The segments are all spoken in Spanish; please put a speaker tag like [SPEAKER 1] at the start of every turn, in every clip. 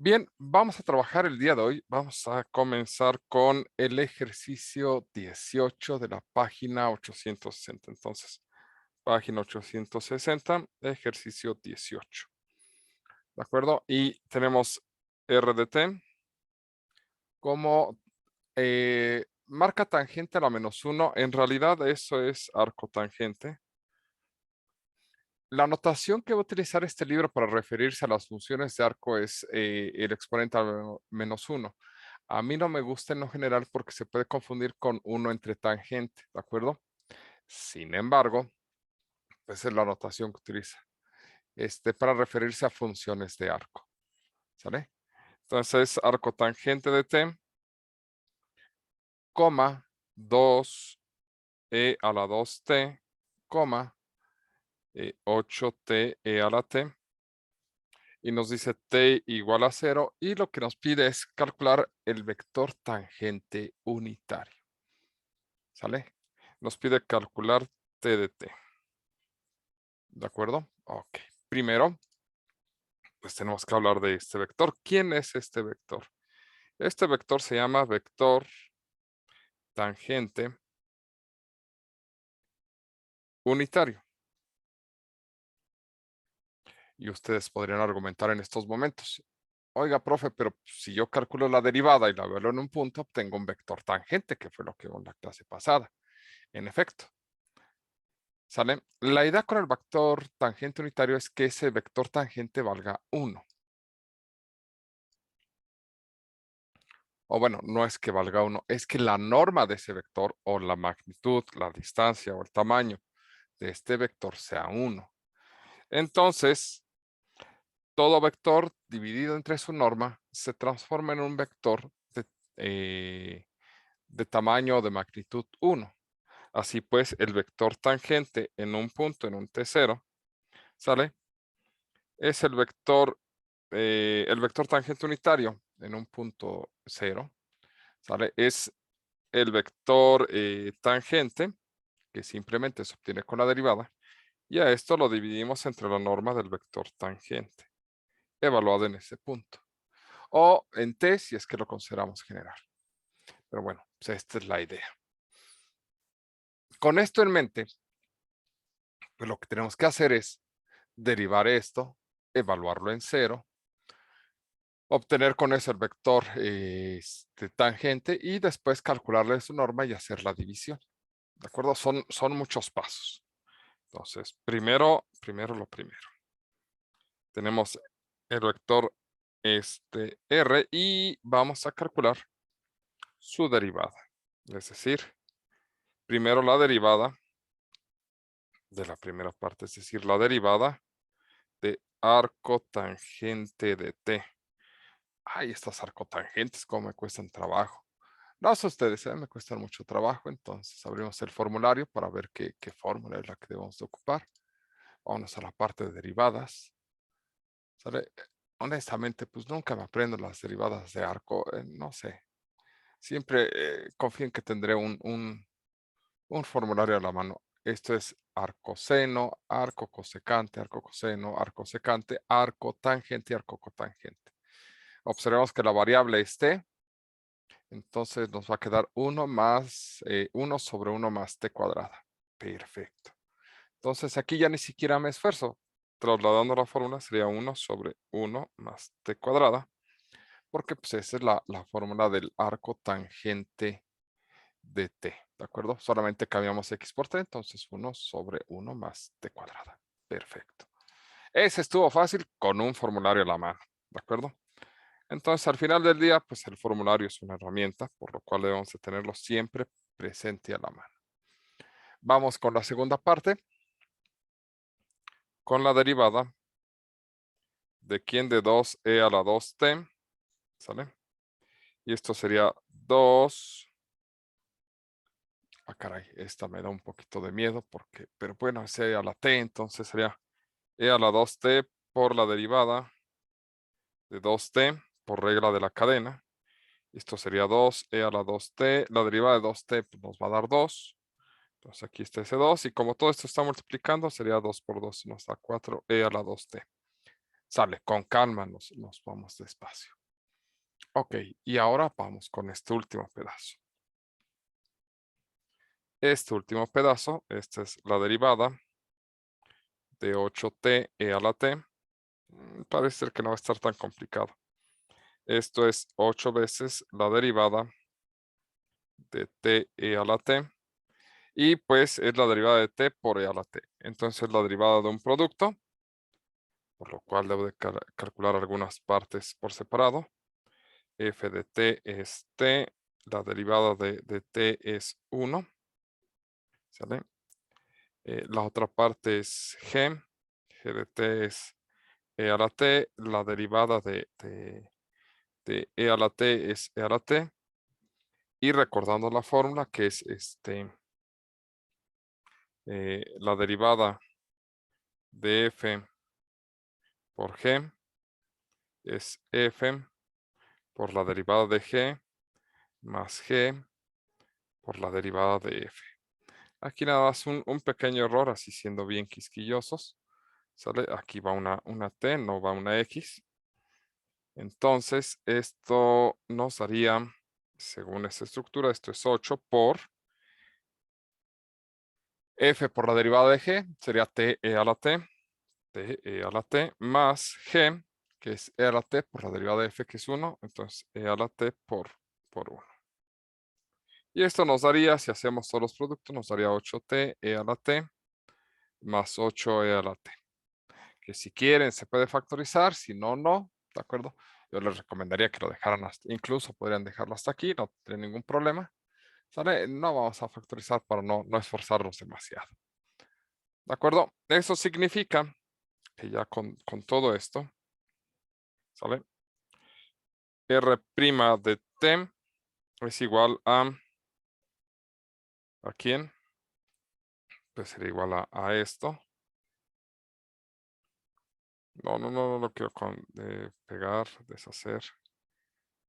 [SPEAKER 1] Bien, vamos a trabajar el día de hoy. Vamos a comenzar con el ejercicio 18 de la página 860. Entonces, página 860, ejercicio 18. ¿De acuerdo? Y tenemos RDT como marca tangente a la -1. En realidad, eso es arco tangente. La notación que va a utilizar este libro para referirse a las funciones de arco es el exponente al -1. A mí no me gusta en lo general porque se puede confundir con 1 entre tangente, ¿de acuerdo? Sin embargo, esa es la notación que utiliza para referirse a funciones de arco, ¿sale? Entonces, arco tangente de t, coma, 2e a la 2t, coma, 8t e a la t. Y nos dice t igual a 0 y lo que nos pide es calcular el vector tangente unitario. ¿Sale? Nos pide calcular t de t. ¿De acuerdo? Ok. Primero, pues tenemos que hablar de este vector. ¿Quién es este vector? Este vector se llama vector tangente unitario. Y ustedes podrían argumentar en estos momentos. Oiga, profe, pero si yo calculo la derivada y la veo en un punto, obtengo un vector tangente, que fue lo que vimos en la clase pasada. En efecto, ¿sale? La idea con el vector tangente unitario es que ese vector tangente valga 1. O bueno, no es que valga 1, es que la norma de ese vector o la magnitud, la distancia o el tamaño de este vector sea 1. Entonces, todo vector dividido entre su norma se transforma en un vector de tamaño o de magnitud 1. Así pues, el vector tangente en un punto, en un t0, ¿sale? Es el vector tangente unitario en un punto 0, ¿sale? Es el vector tangente, que simplemente se obtiene con la derivada, y a esto lo dividimos entre la norma del vector tangente, evaluado en ese punto. O en t, si es que lo consideramos general. Pero bueno, pues esta es la idea. Con esto en mente, pues lo que tenemos que hacer es derivar esto, evaluarlo en 0, obtener con eso el vector tangente y después calcularle su norma y hacer la división. ¿De acuerdo? Son muchos pasos. Entonces, primero lo primero. Tenemos el vector R y vamos a calcular su derivada. Es decir, primero la derivada de la primera parte, es decir, la derivada de arco tangente de t. Ay, estas arcotangentes, cómo me cuestan trabajo. No sé ustedes, me cuestan mucho trabajo, entonces abrimos el formulario para ver qué fórmula es la que debemos de ocupar. Vamos a la parte de derivadas. ¿Sale? Honestamente, pues nunca me aprendo las derivadas de arco, no sé. Siempre confío en que tendré un formulario a la mano. Esto es arco seno, arco cosecante, arco coseno, arco secante, arco tangente y arco cotangente. Observemos que la variable es t, entonces nos va a quedar 1 más 1 sobre 1 más t cuadrada. Perfecto. Entonces aquí ya ni siquiera me esfuerzo. Trasladando la fórmula sería 1 sobre 1 más t cuadrada, porque pues esa es la fórmula del arco tangente de t, ¿de acuerdo? Solamente cambiamos x por t, entonces 1 sobre 1 más t cuadrada. Perfecto. Ese estuvo fácil con un formulario a la mano, ¿de acuerdo? Entonces, al final del día, pues el formulario es una herramienta, por lo cual debemos de tenerlo siempre presente a la mano. Vamos con la segunda parte, con la derivada de quién de 2e a la 2t, ¿sale? Y esto sería 2. Ah, caray, esta me da un poquito de miedo porque, pero bueno, es e a la t, entonces sería e a la 2t por la derivada de 2t por regla de la cadena. Esto sería 2e a la 2t. La derivada de 2t pues, nos va a dar 2. Entonces aquí está ese 2 y como todo esto está multiplicando sería 2 por 2 nos da 4e a la 2t. Sale, con calma nos vamos despacio. Ok, y ahora vamos con este último pedazo. Este último pedazo, esta es la derivada de 8t e a la t. Parece ser que no va a estar tan complicado. Esto es 8 veces la derivada de t e a la t. Y pues es la derivada de t por e a la t. Entonces la derivada de un producto, por lo cual debo de calcular algunas partes por separado. F de t es t, la derivada de t es 1. ¿Sale? La otra parte es g. G de t es e a la t. La derivada de e a la t es e a la t. Y recordando la fórmula que es la derivada de f por g es f por la derivada de g más g por la derivada de f. Aquí nada más un pequeño error, así siendo bien quisquillosos. ¿Sale? Aquí va una t, no va una x. Entonces, esto nos daría, según esta estructura, esto es 8 por f por la derivada de g, sería t e a la t, t e a la t, más g, que es e a la t por la derivada de f, que es 1, entonces e a la t por 1. Y esto nos daría, si hacemos todos los productos, nos daría 8t e a la t más 8e a la t. Que si quieren se puede factorizar, si no, no, ¿de acuerdo? Yo les recomendaría que lo dejaran hasta, incluso podrían dejarlo hasta aquí, no tiene ningún problema. ¿Sale? No vamos a factorizar para no esforzarnos demasiado. ¿De acuerdo? Eso significa que ya con todo esto, ¿sale? R' de t es igual ¿a quién? Pues sería igual a esto. No lo quiero pegar, deshacer.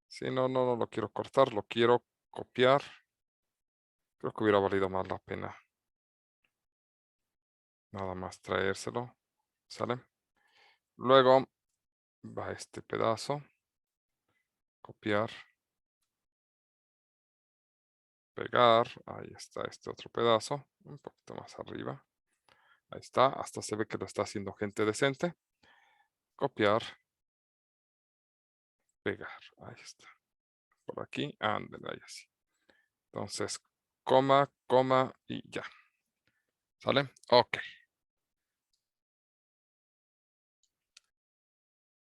[SPEAKER 1] Sí, no lo quiero cortar, lo quiero copiar. Creo que hubiera valido más la pena. Nada más traérselo. ¿Sale? Luego va este pedazo. Copiar. Pegar. Ahí está este otro pedazo. Un poquito más arriba. Ahí está. Hasta se ve que lo está haciendo gente decente. Copiar. Pegar. Ahí está. Por aquí. Ándale, ahí así. Entonces, coma, coma y ya. ¿Sale? Ok.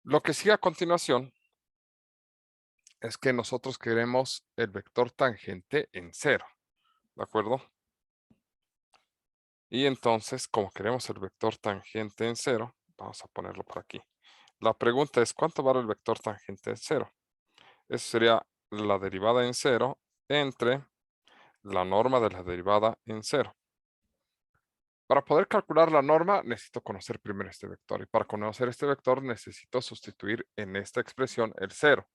[SPEAKER 1] Lo que sigue a continuación es que nosotros queremos el vector tangente en 0. ¿De acuerdo? Y entonces, como queremos el vector tangente en 0, vamos a ponerlo por aquí. La pregunta es, ¿cuánto vale el vector tangente en 0? Eso sería la derivada en 0 entre la norma de la derivada en 0. Para poder calcular la norma, necesito conocer primero este vector. Y para conocer este vector, necesito sustituir en esta expresión el 0.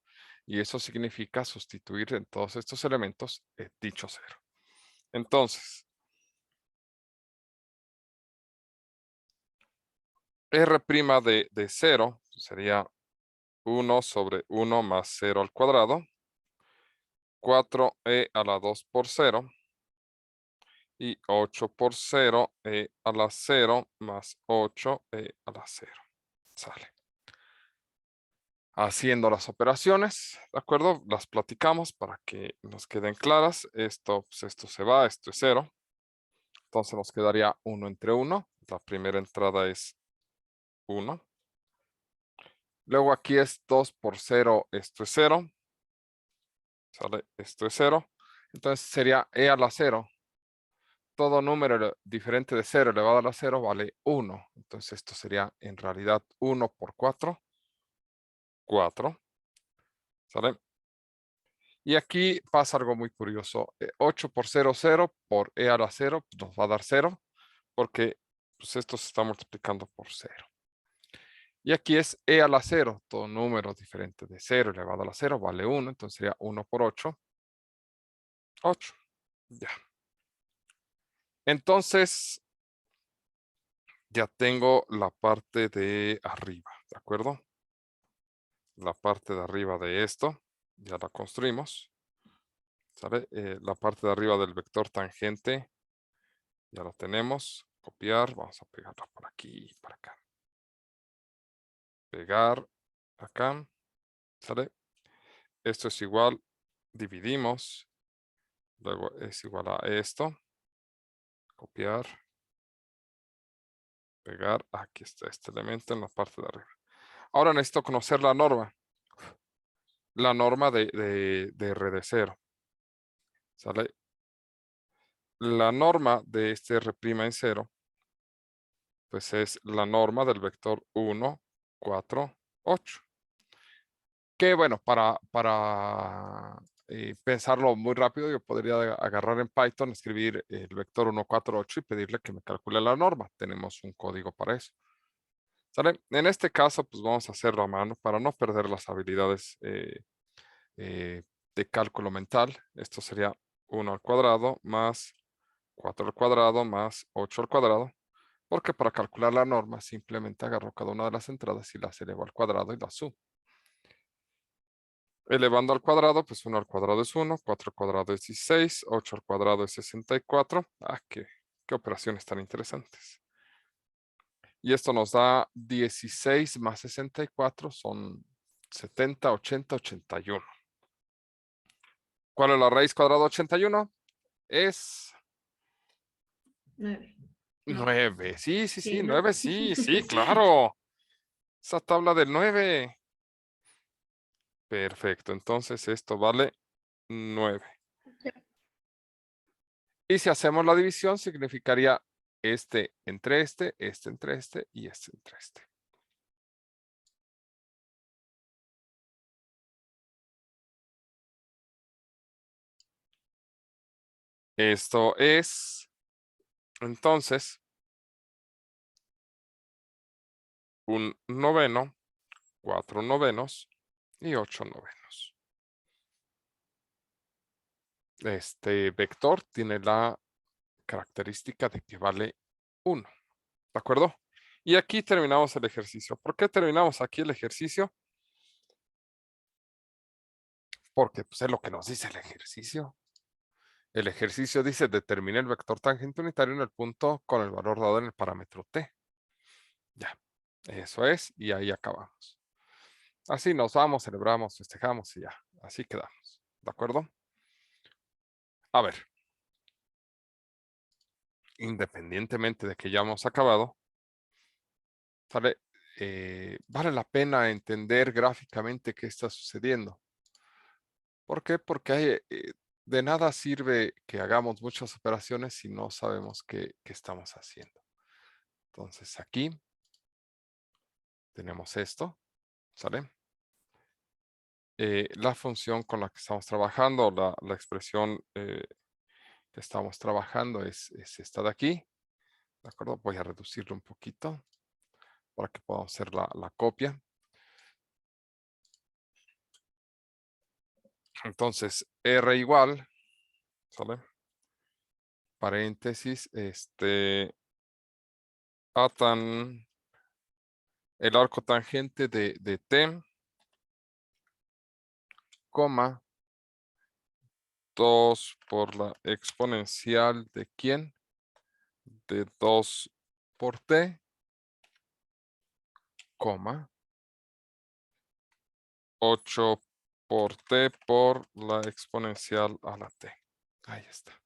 [SPEAKER 1] Y eso significa sustituir en todos estos elementos dicho 0. Entonces, R' de 0 sería 1 sobre 1 más 0 al cuadrado. 4e a la 2 por 0. Y 8 por 0, e a la 0 más 8e a la 0. Sale. Haciendo las operaciones, ¿de acuerdo? Las platicamos para que nos queden claras. Esto, pues esto se va, esto es 0. Entonces nos quedaría 1 entre 1. La primera entrada es 1. Luego aquí es 2 por 0, esto es 0. ¿Sale? Esto es 0. Entonces sería e a la 0. Todo número diferente de 0 elevado a la 0 vale 1. Entonces esto sería en realidad 1 por 4. 4. ¿Sale? Y aquí pasa algo muy curioso. 8 por 0, 0 por e a la 0 nos va a dar 0 porque pues, esto se está multiplicando por 0. Y aquí es e a la 0. Todo número diferente de 0 elevado a la 0 vale 1. Entonces sería 1 por 8. 8. Ya. Entonces ya tengo la parte de arriba. ¿De acuerdo? La parte de arriba de esto, ya la construimos. ¿Sale? La parte de arriba del vector tangente, ya la tenemos. Copiar, vamos a pegarla por aquí, para acá. Pegar acá, ¿sale? Esto es igual, dividimos, luego es igual a esto. Copiar, pegar, aquí está este elemento en la parte de arriba. Ahora necesito conocer la norma. La norma de R de 0. ¿Sale? La norma de este R' en 0, pues es la norma del vector 1, 4, 8. Que bueno, para pensarlo muy rápido, yo podría agarrar en Python, escribir el vector 1, 4, 8 y pedirle que me calcule la norma. Tenemos un código para eso. ¿Sale? En este caso, pues vamos a hacerlo a mano para no perder las habilidades de cálculo mental. Esto sería 1 al cuadrado más 4 al cuadrado más 8 al cuadrado. Porque para calcular la norma simplemente agarro cada una de las entradas y las elevo al cuadrado y las sumo. Elevando al cuadrado, pues 1 al cuadrado es 1, 4 al cuadrado es 16, 8 al cuadrado es 64. Ah, qué operaciones tan interesantes. Y esto nos da 16 más 64, son 70, 80, 81. ¿Cuál es la raíz cuadrada de 81? Es
[SPEAKER 2] 9. No.
[SPEAKER 1] 9. Sí, sí,
[SPEAKER 2] Sí,
[SPEAKER 1] sí,
[SPEAKER 2] ¿no?
[SPEAKER 1] 9, sí, sí, claro. Esa tabla del 9. Perfecto, entonces esto vale 9. Y si hacemos la división, significaría este entre este entre este y este entre este. Esto es, entonces, un noveno, 4 novenos y 8 novenos. Este vector tiene la característica de que vale 1. ¿De acuerdo? Y aquí terminamos el ejercicio. ¿Por qué terminamos aquí el ejercicio? Porque pues, es lo que nos dice el ejercicio. El ejercicio dice determine el vector tangente unitario en el punto con el valor dado en el parámetro t. Ya, eso es, y ahí acabamos. Así nos vamos, celebramos, festejamos y ya, así quedamos. ¿De acuerdo? A ver, independientemente de que ya hemos acabado, ¿sale? Vale la pena entender gráficamente qué está sucediendo. ¿Por qué? Porque de nada sirve que hagamos muchas operaciones si no sabemos qué estamos haciendo. Entonces aquí tenemos esto, ¿sale? La función con la que estamos trabajando, la expresión que estamos trabajando es esta de aquí. ¿De acuerdo? Voy a reducirlo un poquito para que podamos hacer la copia. Entonces, R igual, ¿sale? Paréntesis, atan el arco tangente de T, coma, 2 por la exponencial de ¿quién? De 2 por T, coma, 8 por T por la exponencial a la T. Ahí está.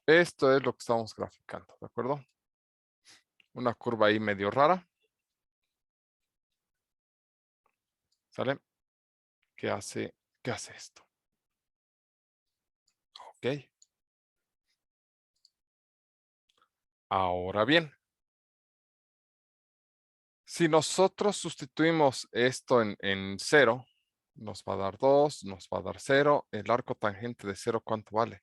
[SPEAKER 1] Esto es lo que estamos graficando, ¿de acuerdo? Una curva ahí medio rara. ¿Sale? ¿Qué hace esto? Ok. Ahora bien, si nosotros sustituimos esto en 0, nos va a dar 2, nos va a dar 0. El arco tangente de 0, ¿cuánto vale?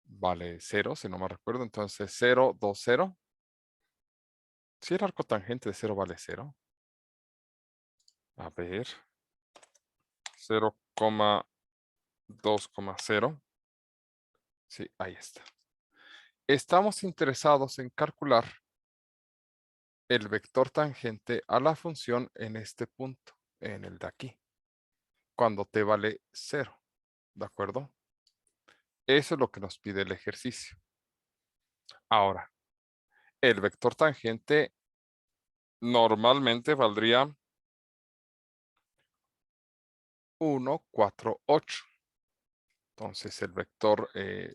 [SPEAKER 1] Vale 0, si no me recuerdo. Entonces 0, 2, 0. Si el arco tangente de 0 vale 0. A ver. 0,2,0. Sí, ahí está. Estamos interesados en calcular el vector tangente a la función en este punto, en el de aquí, cuando t vale 0, ¿de acuerdo? Eso es lo que nos pide el ejercicio. Ahora, el vector tangente normalmente valdría 1, 4, 8. Entonces el vector,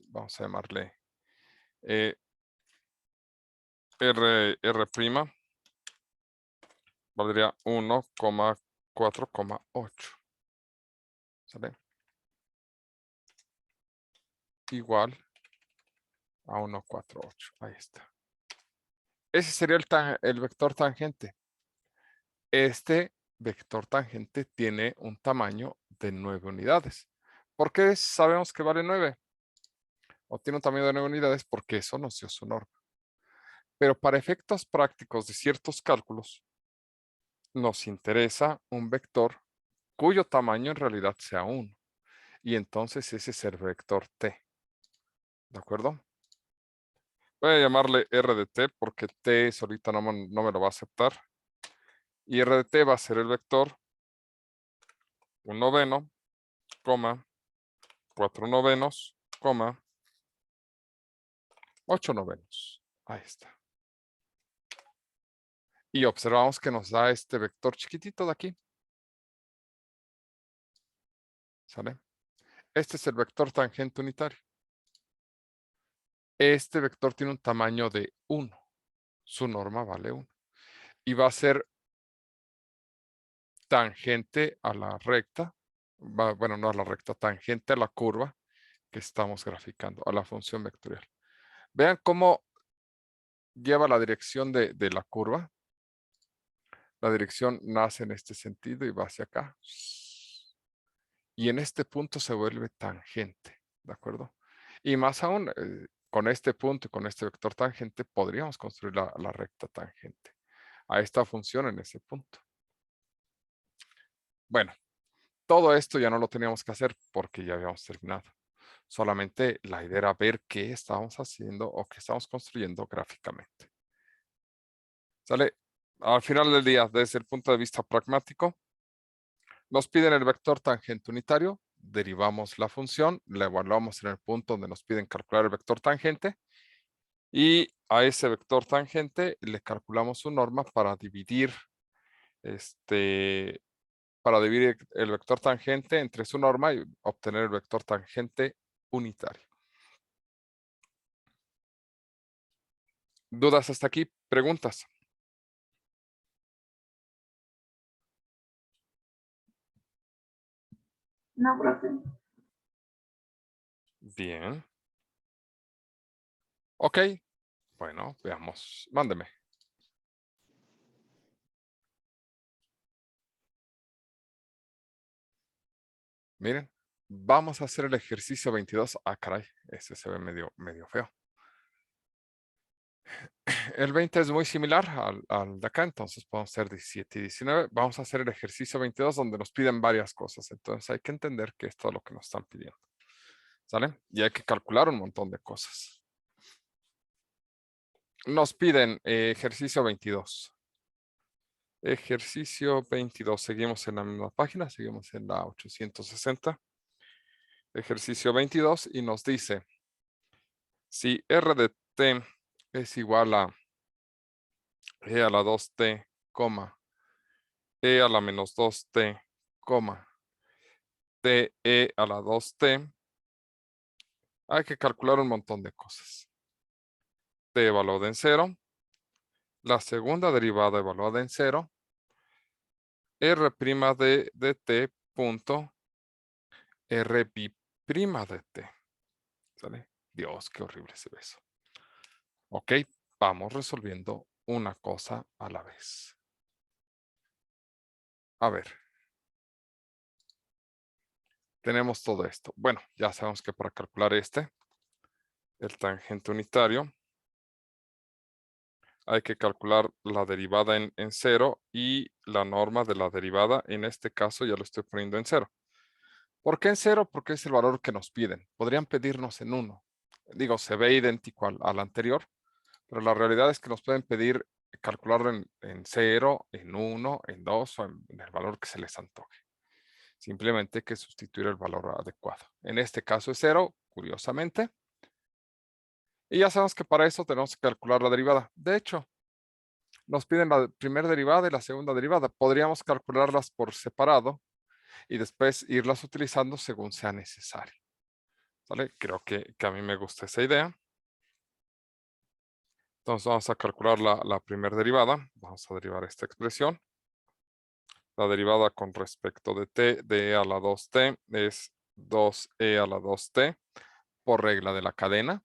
[SPEAKER 1] vamos a llamarle R', R' valdría 1,4,8. ¿Sale? Igual a 1,48. Ahí está. Ese sería el vector tangente. Este vector tangente tiene un tamaño de 9 unidades. ¿Por qué sabemos que vale 9? O tiene un tamaño de 9 unidades porque eso nos dio su norma. Pero para efectos prácticos de ciertos cálculos, nos interesa un vector cuyo tamaño en realidad sea 1. Y entonces ese es el vector t. ¿De acuerdo? Voy a llamarle r de t porque t solita no me lo va a aceptar. Y r de t va a ser el vector 1 noveno, 4 novenos, 8 novenos. Ahí está. Y observamos que nos da este vector chiquitito de aquí. ¿Sale? Este es el vector tangente unitario. Este vector tiene un tamaño de 1. Su norma vale 1. Y va a ser tangente a la recta. Bueno, no a la recta, tangente a la curva que estamos graficando, a la función vectorial. Vean cómo lleva la dirección de la curva. La dirección nace en este sentido y va hacia acá. Y en este punto se vuelve tangente, ¿de acuerdo? Y más aún, con este punto y con este vector tangente, podríamos construir la recta tangente a esta función en ese punto. Bueno, todo esto ya no lo teníamos que hacer porque ya habíamos terminado. Solamente la idea era ver qué estábamos haciendo o qué estamos construyendo gráficamente. ¿Sale? Al final del día, desde el punto de vista pragmático, nos piden el vector tangente unitario, derivamos la función, la evaluamos en el punto donde nos piden calcular el vector tangente y a ese vector tangente le calculamos su norma para dividir el vector tangente entre su norma y obtener el vector tangente unitario. ¿Dudas hasta aquí? ¿Preguntas?
[SPEAKER 2] No, profe.
[SPEAKER 1] Bien. Ok. Bueno, veamos. Mándeme. Miren, vamos a hacer el ejercicio 22. Ah, caray, ese se ve medio feo. El 20 es muy similar al de acá, entonces podemos hacer 17 y 19. Vamos a hacer el ejercicio 22 donde nos piden varias cosas. Entonces hay que entender que esto es lo que nos están pidiendo. ¿Sale? Y hay que calcular un montón de cosas. Nos piden ejercicio 22. Ejercicio 22. Seguimos en la misma página, seguimos en la 860. Ejercicio 22 y nos dice si r de t es igual a e a la 2t, e a la menos 2t, t e a la 2t, hay que calcular un montón de cosas. T evaluada en 0, la segunda derivada evaluada en 0, r' de t punto r prima de t. ¿Sale? Dios, qué horrible se ve eso. Ok, vamos resolviendo una cosa a la vez. A ver. Tenemos todo esto. Bueno, ya sabemos que para calcular el tangente unitario, hay que calcular la derivada en 0 y la norma de la derivada. En este caso ya lo estoy poniendo en 0. ¿Por qué en 0? Porque es el valor que nos piden. Podrían pedirnos en 1. digo, se ve idéntico al anterior, pero la realidad es que nos pueden pedir calcularlo en 0, en 1, en 2 o en el valor que se les antoje. Simplemente hay que sustituir el valor adecuado. En este caso es 0, curiosamente. Y ya sabemos que para eso tenemos que calcular la derivada. De hecho, nos piden la primera derivada y la segunda derivada. Podríamos calcularlas por separado y después irlas utilizando según sea necesario. ¿Vale? Creo que a mí me gusta esa idea. Entonces vamos a calcular la primera derivada. Vamos a derivar esta expresión. La derivada con respecto de t de e a la 2t es 2e a la 2t por regla de la cadena.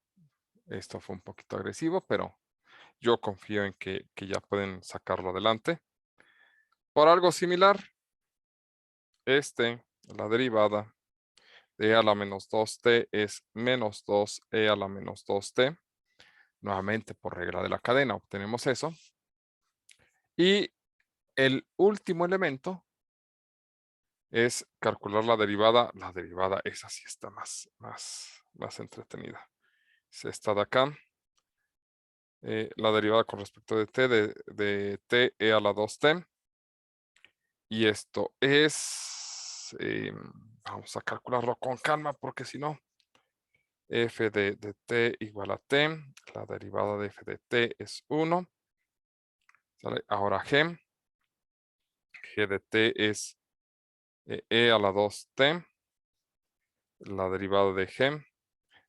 [SPEAKER 1] Esto fue un poquito agresivo, pero yo confío en que ya pueden sacarlo adelante. Por algo similar, la derivada de e a la menos 2t es menos 2e a la menos 2t. Nuevamente por regla de la cadena obtenemos eso. Y el último elemento es calcular la derivada. La derivada, esa sí está más entretenida. Es esta de acá. La derivada con respecto de t de t e a la 2t. Y esto es, vamos a calcularlo con calma porque si no, f de t igual a t. La derivada de f de t es 1. ¿Sale? Ahora g de t es e a la 2t. La derivada de g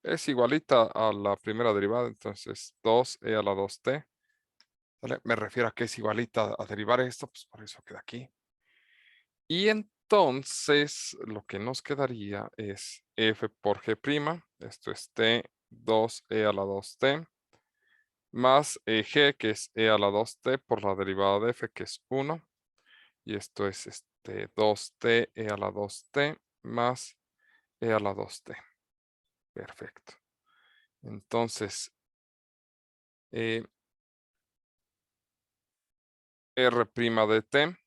[SPEAKER 1] es igualita a la primera derivada, entonces 2e a la 2t. ¿Vale? Me refiero a que es igualita a derivar esto, pues por eso queda aquí. Y entonces lo que nos quedaría es f por g', esto es t 2e a la 2t, más g, que es e a la 2t por la derivada de f, que es 1. Y esto es 2t e a la 2t más e a la 2t. Perfecto. Entonces, r' de t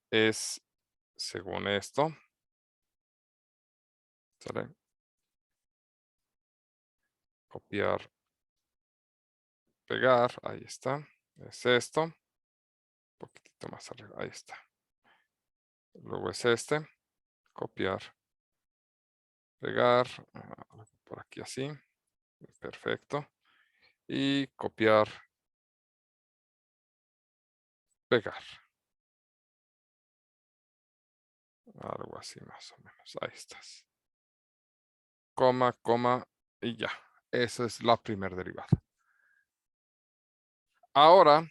[SPEAKER 1] es, según esto, ¿sale? Copiar, pegar, ahí está. Es esto. Un poquitito más arriba, ahí está. Luego es copiar, pegar, por aquí así. Perfecto. Y copiar, pegar. Algo así más o menos. Ahí estás. Coma, coma y ya. Esa es la primera derivada. Ahora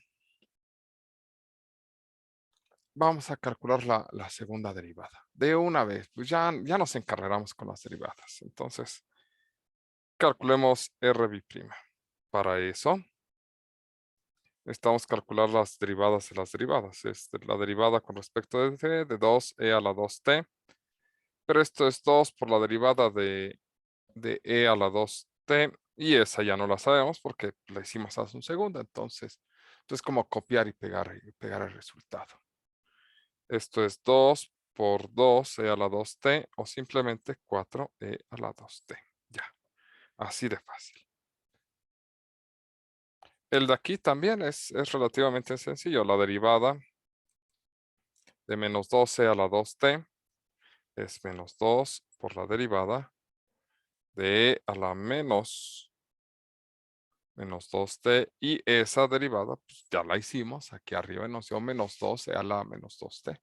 [SPEAKER 1] vamos a calcular la segunda derivada. De una vez, pues ya nos encargaremos con las derivadas. Entonces, calculemos r'. Para eso, necesitamos calcular las derivadas de las derivadas. Es la derivada con respecto de t de 2e a la 2t. Pero esto es 2 por la derivada de e a la 2t. Y esa ya no la sabemos porque la hicimos hace un segundo. Entonces es como copiar y pegar el resultado. Esto es 2 por 2e a la 2t o simplemente 4e a la 2t. Ya, así de fácil. El de aquí también es relativamente sencillo. La derivada de menos 2e a la 2t es menos 2 por la derivada de e a la menos 2t. Y esa derivada pues, ya la hicimos. Aquí arriba nos dio menos 2e a la menos 2t.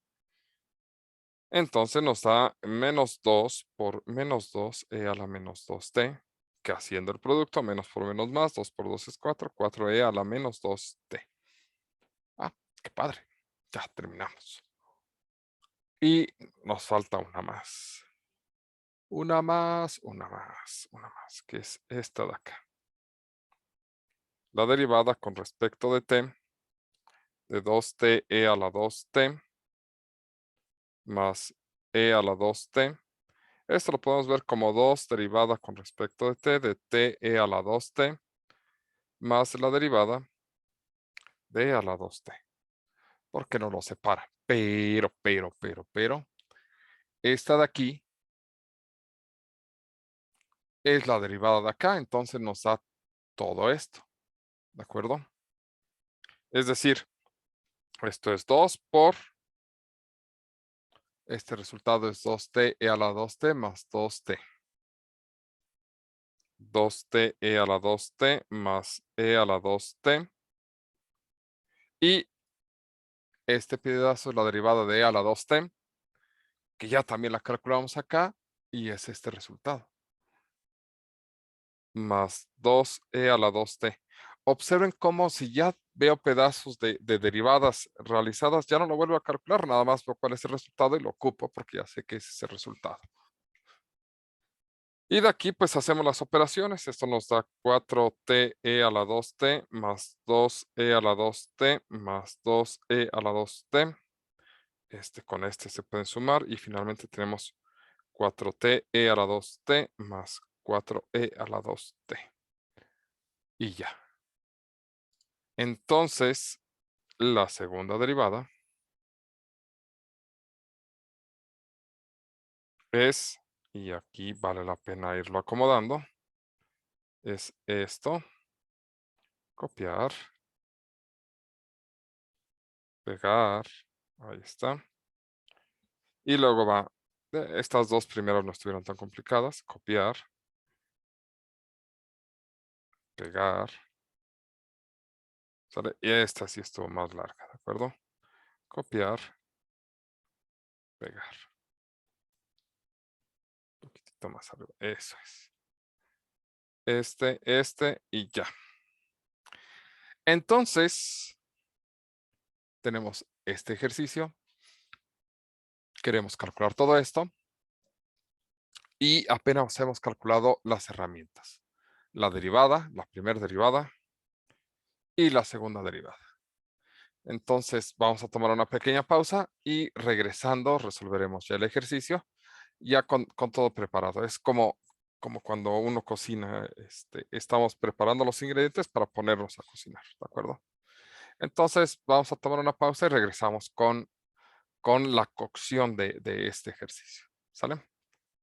[SPEAKER 1] Entonces nos da menos 2 por menos 2e a la menos 2t, que haciendo el producto, menos por menos más, 2 por 2 es 4, 4e a la menos 2t. Ah, qué padre. Ya terminamos. Y nos falta una más. Una más, que es esta de acá. La derivada con respecto de t de 2t a la 2t más e a la 2t. Esto lo podemos ver como 2 derivada con respecto de t a la 2t más la derivada de a la 2t. Porque no lo separa. Pero, esta de aquí es la derivada de acá, entonces nos da todo esto, ¿de acuerdo? Es decir, esto es 2 por, este resultado es 2t e a la 2t más 2t. 2t e a la 2t más e a la 2t. Y este pedazo es la derivada de e a la 2t, que ya también la calculamos acá, y es este resultado. Más 2e a la 2t. Observen cómo si ya veo pedazos de derivadas realizadas, ya no lo vuelvo a calcular, nada más veo cuál es el resultado y lo ocupo porque ya sé que ese es el resultado. Y de aquí pues hacemos las operaciones. Esto nos da 4t e a la 2t más 2e a la 2t más 2e a la 2t. Con este se pueden sumar y finalmente tenemos 4t e a la 2t más 4e a la 2t. Y ya. Entonces, la segunda derivada es, y aquí vale la pena irlo acomodando, es esto, copiar, pegar, ahí está. Y luego va, estas dos primeras no estuvieron tan complicadas, copiar, pegar, ¿sale? Y esta sí estuvo más larga, ¿de acuerdo? Copiar, pegar. Un poquitito más arriba, eso es. Este y ya. Entonces, tenemos este ejercicio. Queremos calcular todo esto. Y apenas hemos calculado las herramientas. La derivada, la primera derivada y la segunda derivada. Entonces vamos a tomar una pequeña pausa y regresando resolveremos ya el ejercicio ya con todo preparado. Es como cuando uno cocina, estamos preparando los ingredientes para ponernos a cocinar, ¿de acuerdo? Entonces vamos a tomar una pausa y regresamos con la cocción de este ejercicio. ¿Sale?